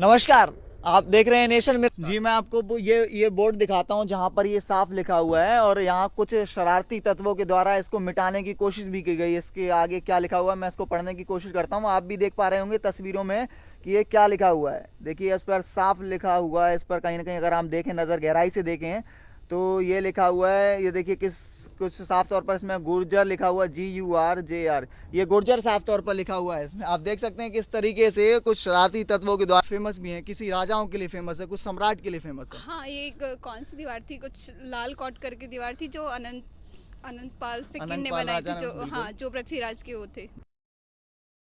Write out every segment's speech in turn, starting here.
नमस्कार, आप देख रहे हैं नेशन में। जी मैं आपको ये बोर्ड दिखाता हूं जहां पर ये साफ लिखा हुआ है और यहां कुछ शरारती तत्वों के द्वारा इसको मिटाने की कोशिश भी की गई है। इसके आगे क्या लिखा हुआ है मैं इसको पढ़ने की कोशिश करता हूं। आप भी देख पा रहे होंगे तस्वीरों में कि ये क्या लिखा हुआ है। देखिए इस पर साफ लिखा हुआ है। इस पर कहीं ना कहीं अगर हम देखें, नज़र गहराई से देखें तो ये लिखा हुआ है। ये देखिए कुछ साफ तौर पर इसमें गुर्जर लिखा हुआ है, GURJR। ये गुर्जर साफ तौर पर लिखा हुआ है इसमें। आप देख सकते हैं किस तरीके से कुछ शरारती तत्वों के द्वारा फेमस भी है। किसी राजाओं के लिए फेमस है, कुछ सम्राट के लिए फेमस है। हाँ, ये एक कौन सी दीवार थी, कुछ लाल कोट करके दीवार थी जो अनंतपाल सेकंड ने बनाई थी, जो हाँ जो पृथ्वीराज के वो थे।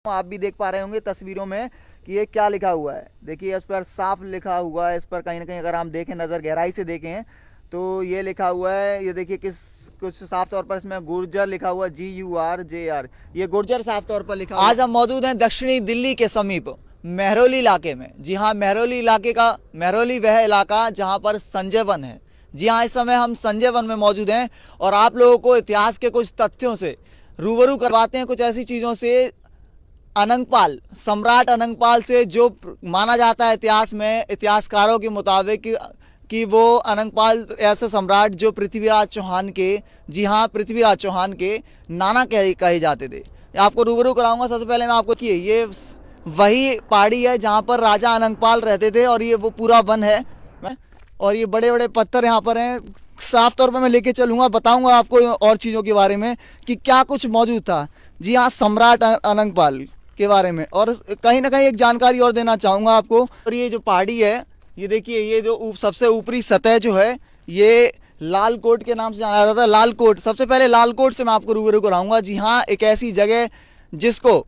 आप भी देख पा रहे होंगे तस्वीरों में कि ये क्या लिखा हुआ है। देखिए इस पर साफ लिखा हुआ है। इस पर कहीं ना कहीं अगर हम देखें, नज़र गहराई से देखें तो ये लिखा हुआ है। ये देखिए कुछ साफ तौर पर इसमें गुर्जर लिखा हुआ है, GURJR। ये गुर्जर साफ तौर पर लिखा हुआ। आज हम मौजूद हैं दक्षिणी दिल्ली के समीप मेहरौली इलाके में। जी हाँ, मेहरौली वह इलाका जहाँ पर संजय वन है। जी हाँ, इस समय हम संजय वन में मौजूद हैं और आप लोगों को इतिहास के कुछ तथ्यों से रूबरू करवाते हैं, कुछ ऐसी चीज़ों से सम्राट अनंगपाल से जो माना जाता है इतिहास में, इतिहासकारों के मुताबिक कि वो अनंगपाल ऐसे सम्राट जो पृथ्वीराज चौहान के, जी हाँ पृथ्वीराज चौहान के नाना कहे जाते थे। आपको रूबरू कराऊंगा। सबसे पहले मैं आपको कि ये वही पहाड़ी है जहाँ पर राजा अनंगपाल रहते थे और ये वो पूरा वन है। और ये बड़े बड़े पत्थर यहाँ पर हैं। साफ तौर पर मैं लेके चलूँगा, बताऊँगा आपको और चीज़ों के बारे में कि क्या कुछ मौजूद था। जी हाँ, सम्राट अनंगपाल के बारे में और कहीं ना कहीं एक जानकारी और देना चाहूँगा आपको। और ये जो पहाड़ी है, ये देखिए, ये जो सबसे ऊपरी सतह जो है ये लाल कोट के नाम से जाना जाता था। लाल कोट, सबसे पहले लाल कोट से मैं आपको रूबरू कराऊंगा। जी हाँ, एक ऐसी जगह जिसको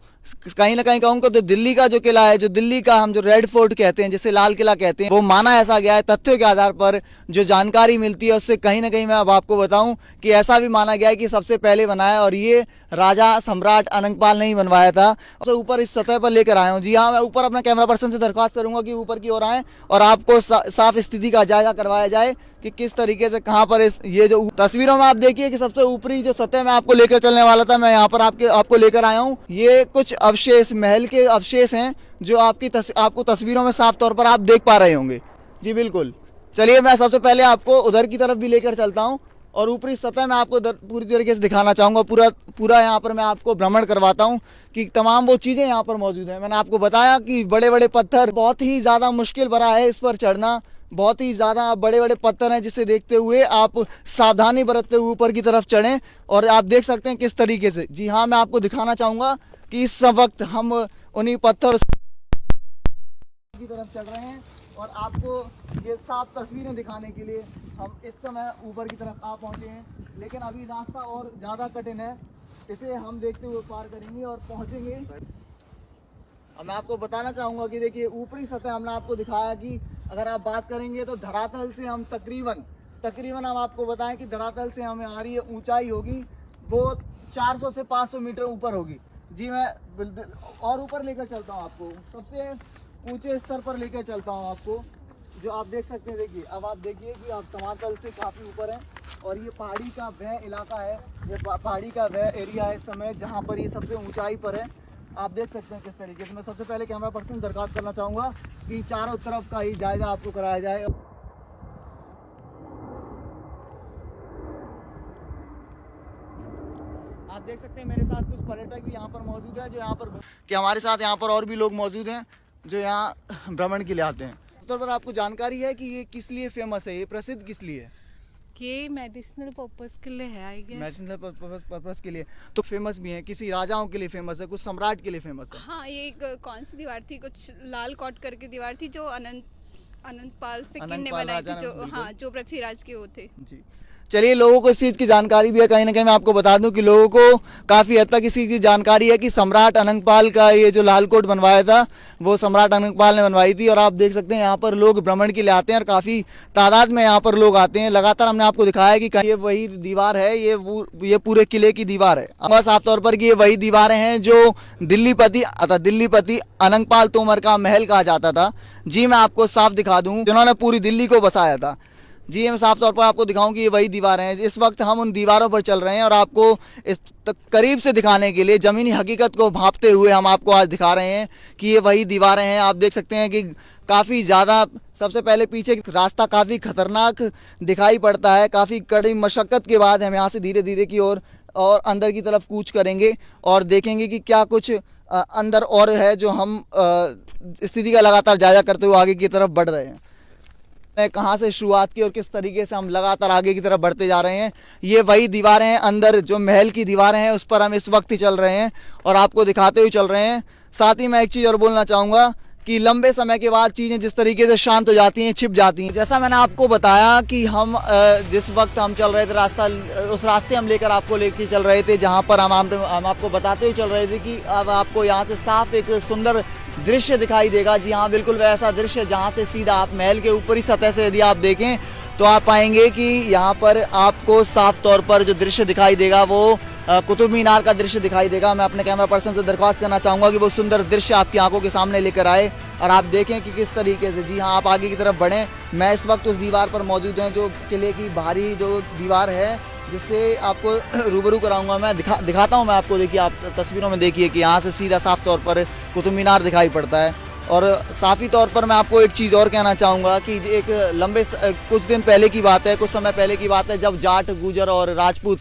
कहीं ना कहीं कहूँगा तो दिल्ली का जो किला है, जो दिल्ली का हम जो रेड फोर्ट कहते हैं, जिसे लाल किला कहते हैं, वो माना ऐसा गया है। तथ्यों के आधार पर जो जानकारी मिलती है उससे कहीं ना कहीं मैं अब आपको बताऊं कि ऐसा भी माना गया है कि सबसे पहले बनाया और ये राजा सम्राट अनंगपाल ने ही बनवाया था। तो ऊपर इस सतह पर लेकर आया हूँ। जी हाँ, मैं ऊपर अपना कैमरा पर्सन से दरख्वास्त करूँगा कि ऊपर की ओर आएँ और आपको साफ स्थिति का जायजा करवाया जाए कि किस तरीके से कहाँ पर ये जो तस्वीरों में आप देखिए कि सबसे ऊपरी जो सतह मैं आपको लेकर चलने वाला था, मैं यहाँ पर आपको लेकर आया हूँ। ये कुछ अवशेष, महल के अवशेष हैं जो आपको तस्वीरों में साफ तौर पर आप देख पा रहे होंगे। जी बिल्कुल। चलिए मैं सबसे पहले आपको उधर की तरफ भी लेकर चलता हूँ और ऊपरी सतह मैं आपको पूरी तरीके से दिखाना चाहूँगा। पूरा यहाँ पर मैं आपको भ्रमण करवाता हूँ कि तमाम वो चीज़ें यहाँ पर मौजूद हैं। मैंने आपको बताया कि बड़े बड़े पत्थर, बहुत ही ज़्यादा मुश्किल भरा है इस पर चढ़ना। बहुत ही ज़्यादा बड़े बड़े पत्थर हैं जिसे देखते हुए आप सावधानी बरतते हुए ऊपर की तरफ चढ़ें और आप देख सकते हैं किस तरीके से। जी हाँ, मैं आपको दिखाना चाहूँगा कि इस वक्त हम उन्हीं पत्थर की तरफ चल रहे हैं और आपको ये साफ तस्वीरें दिखाने के लिए हम इस समय ऊपर की तरफ आ पहुँचे हैं। लेकिन अभी रास्ता और ज़्यादा कठिन है, इसे हम देखते हुए पार करेंगे और पहुँचेंगे। अब मैं आपको बताना चाहूँगा कि देखिए ऊपरी सतह हमने आपको दिखाया कि अगर आप बात करेंगे तो धरातल से हम तकरीबन हम आपको बताएं कि धरातल से हमें हमारी ऊंचाई होगी वो 400 से 500 मीटर ऊपर होगी। जी मैं और ऊपर लेकर चलता हूँ आपको, सबसे ऊंचे स्तर पर लेकर चलता हूँ आपको, जो आप देख सकते हैं। देखिए अब आप देखिए कि आप समातल से काफ़ी ऊपर हैं और ये पहाड़ी का वह इलाका है, ये पहाड़ी का वह एरिया है इस समय जहाँ पर ये सबसे ऊंचाई पर है। आप देख सकते हैं किस तरीके से। मैं सबसे पहले कैमरा पर्सन दरख्वास्त करना चाहूँगा कि चारों तरफ का ही जायजा आपको कराया जाए। आप देख सकते हैं मेरे साथ कुछ पर्यटक भी यहाँ पर मौजूद हैं, जो यहाँ पर कि हमारे साथ यहाँ पर और भी लोग मौजूद हैं जो यहाँ भ्रमण के लिए आते हैं। तौर पर आपको जानकारी है कि ये किस लिए फेमस है, ये प्रसिद्ध किस लिए है? ये मेडिसिनल पर्पस के लिए है, आई गेस। मेडिसिनल पर्पस के लिए तो फेमस भी है, किसी राजाओं के लिए फेमस है, कुछ सम्राट के लिए फेमस है। हाँ, ये एक कौन सी दीवार थी, कुछ लाल कोट करके दीवार थी जो अनंतपाल सेकंड ने बनाई थी, जो हाँ जो पृथ्वीराज के वो थे। जी चलिए, लोगों को इस चीज़ की जानकारी भी है। कहीं ना कहीं मैं आपको बता दूं कि लोगों को काफ़ी हद तक इस चीज़ की जानकारी है कि सम्राट अनंगपाल का ये जो लाल कोट बनवाया था वो सम्राट अनंगपाल ने बनवाई थी। और आप देख सकते हैं यहाँ पर लोग भ्रमण के लिए आते हैं और काफ़ी तादाद में यहाँ पर लोग आते हैं। लगातार हमने आपको दिखाया कि ये वही दीवार है, ये पूरे किले की दीवार है। बस साफ तौर पर कि ये वही दीवारें हैं जो दिल्लीपति अनंगपाल तोमर का महल कहा जाता था। जी मैं आपको साफ दिखा दूँ, जिन्होंने पूरी दिल्ली को बसाया था। जी मैं साफ तौर पर आपको दिखाऊं कि ये वही दीवारें हैं। इस वक्त हम उन दीवारों पर चल रहे हैं और आपको इस करीब से दिखाने के लिए, ज़मीनी हकीकत को भांपते हुए हम आपको आज दिखा रहे हैं कि ये वही दीवारें हैं। आप देख सकते हैं कि काफ़ी ज़्यादा, सबसे पहले पीछे रास्ता काफ़ी खतरनाक दिखाई पड़ता है। काफ़ी कड़ी मशक्क़त के बाद हम यहाँ से धीरे धीरे की ओर और अंदर की तरफ कूच करेंगे और देखेंगे कि क्या कुछ अंदर और है, जो हम स्थिति का लगातार जायजा करते हुए आगे की तरफ बढ़ रहे हैं। कहाँ से शुरुआत की और किस तरीके से हम लगातार आगे की तरफ बढ़ते जा रहे हैं। ये वही दीवारें हैं, अंदर जो महल की दीवारें हैं उस पर हम इस वक्त ही चल रहे हैं और आपको दिखाते हुए चल रहे हैं। साथ ही मैं एक चीज़ और बोलना चाहूँगा कि लंबे समय के बाद चीज़ें जिस तरीके से शांत हो जाती हैं, छिप जाती हैं। जैसा मैंने आपको बताया कि हम जिस वक्त हम चल रहे थे रास्ता, उस रास्ते हम लेकर आपको लेके चल रहे थे जहाँ पर हम आपको बताते हुए चल रहे थे कि अब आपको यहाँ से साफ एक सुंदर दृश्य दिखाई देगा। जी हाँ, बिल्कुल वैसा दृश्य जहाँ से सीधा आप महल के ऊपरी सतह से यदि आप देखें तो आप पाएंगे कि यहाँ पर आपको साफ तौर पर जो दृश्य दिखाई देगा वो कुतुब मीनार का दृश्य दिखाई देगा। मैं अपने कैमरा पर्सन से दरख्वास्त करना चाहूँगा कि वो सुंदर दृश्य आपकी आंखों के सामने लेकर आए और आप देखें कि किस तरीके से, जी हाँ, आप आगे की तरफ बढ़ें। मैं इस वक्त उस दीवार पर मौजूद हूँ जो किले की बाहरी जो दीवार है, जिससे आपको रूबरू कराऊंगा। मैं दिखाता हूँ मैं आपको। देखिए, आप तस्वीरों में देखिए कि यहाँ से सीधा साफ तौर पर कुतुब मीनार दिखाई पड़ता है। और साफ़ी तौर पर मैं आपको एक चीज़ और कहना चाहूँगा कि एक कुछ दिन पहले की बात है, कुछ समय पहले की बात है, जब जाट, गुजर और राजपूत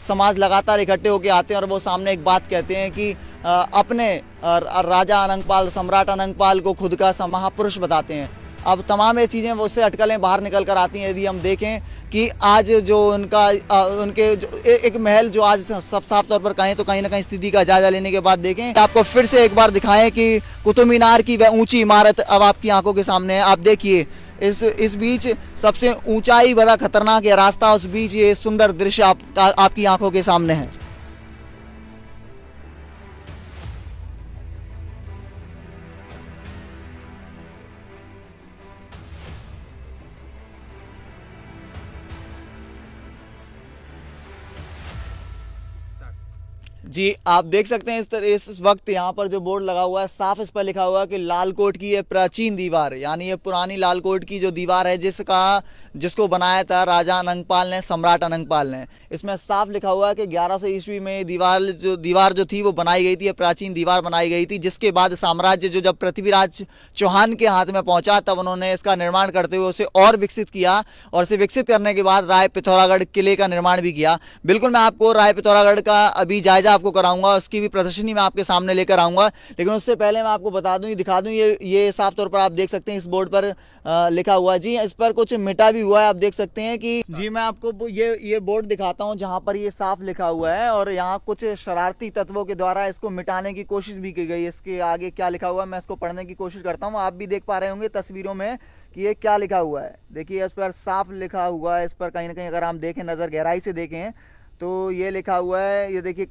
समाज लगातार इकट्ठे होकर आते हैं और वो सामने एक बात कहते हैं कि अपने राजा अनंगपाल, सम्राट अनंगपाल को खुद का महापुरुष बताते हैं। अब तमाम ये चीज़ें वो उससे अटकलें बाहर निकल कर आती हैं। यदि हम देखें कि आज जो उनके जो एक महल जो आज सब साफ तौर पर कहें तो कहीं ना कहीं स्थिति का जायजा लेने के बाद देखें, आपको फिर से एक बार दिखाएं कि कुतुब मीनार की वह ऊंची इमारत अब आपकी आंखों के सामने है। आप देखिए, इस बीच सबसे ऊंचाई बड़ा खतरनाक है रास्ता, उस बीच ये सुंदर दृश्य आपकी आंखों के सामने है। जी, आप देख सकते हैं इस वक्त यहाँ पर जो बोर्ड लगा हुआ है, साफ इस पर लिखा हुआ है कि लालकोट की ये प्राचीन दीवार, यानी ये पुरानी लालकोट की जो दीवार है जिसको बनाया था राजा अनंगपाल ने, सम्राट अनंगपाल ने। इसमें साफ लिखा हुआ है कि 1100 ईस्वी में दीवार जो थी वो बनाई गई थी, ये प्राचीन दीवार बनाई गई थी। जिसके बाद साम्राज्य जब पृथ्वीराज चौहान के हाथ में पहुंचा तब उन्होंने इसका निर्माण करते हुए उसे और विकसित किया और इसे विकसित करने के बाद राय पिथौरागढ़ किले का निर्माण भी किया। बिल्कुल मैं आपको राय पिथौरागढ़ का अभी जायजा आपको कराऊंगा, उसकी भी प्रदर्शनी मैं आपके सामने लेकर आऊंगा। लेकिन उससे पहले मैं आपको बता दूं, दिखा दूं, ये साफ तौर पर आप देख सकते हैं इस बोर्ड पर लिखा हुआ है। जी, इस पर कुछ मिटा भी हुआ है, आप देख सकते हैं कि जी मैं आपको ये बोर्ड दिखाता हूं जहां पर ये साफ लिखा हुआ है और यहाँ कुछ शरारती तत्वों के द्वारा इसको मिटाने की कोशिश भी की गई। इसके आगे क्या लिखा हुआ है मैं इसको पढ़ने की कोशिश करता हूँ। आप भी देख पा रहे होंगे तस्वीरों में कि ये क्या लिखा हुआ है। देखिए, इस पर साफ लिखा हुआ है। इस पर कहीं ना कहीं अगर हम देखें, नज़र गहराई से देखें तो ये लिखा हुआ है, ये देखिए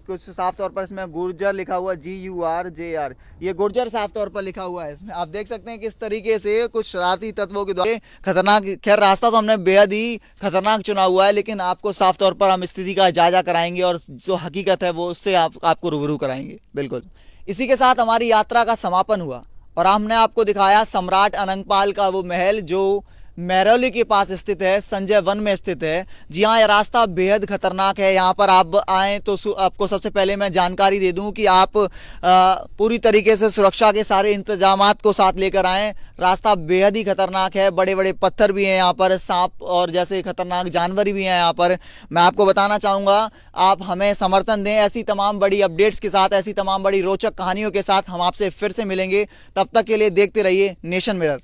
कुछ साफ तौर पर इसमें गुर्जर लिखा हुआ है, GURJR, ये गुर्जर साफ तौर पर लिखा हुआ है इसमें। आप देख सकते हैं किस तरीके से कुछ शरारती तत्वों के द्वारा खतरनाक, खैर रास्ता तो हमने बेहद ही खतरनाक चुना हुआ है, लेकिन आपको साफ तौर पर हम स्थिति का जायजा कराएंगे और जो हकीकत है वो उससे आपको रूबरू कराएंगे। बिल्कुल इसी के साथ हमारी यात्रा का समापन हुआ और हमने आपको दिखाया सम्राट अनंगपाल का वो महल जो महरौली के पास स्थित है, संजय वन में स्थित है। जी हाँ, यह रास्ता बेहद खतरनाक है। यहाँ पर आप आएँ तो आपको सबसे पहले मैं जानकारी दे दूँ कि आप पूरी तरीके से सुरक्षा के सारे इंतजामात को साथ लेकर आएँ। रास्ता बेहद ही खतरनाक है, बड़े बड़े पत्थर भी हैं यहाँ पर, सांप और जैसे खतरनाक जानवर भी हैं यहाँ पर। मैं आपको बताना चाहूँगा, आप हमें समर्थन दें। ऐसी तमाम बड़ी अपडेट्स के साथ, ऐसी तमाम बड़ी रोचक कहानियों के साथ हम आपसे फिर से मिलेंगे। तब तक के लिए देखते रहिए नेशन मिरर।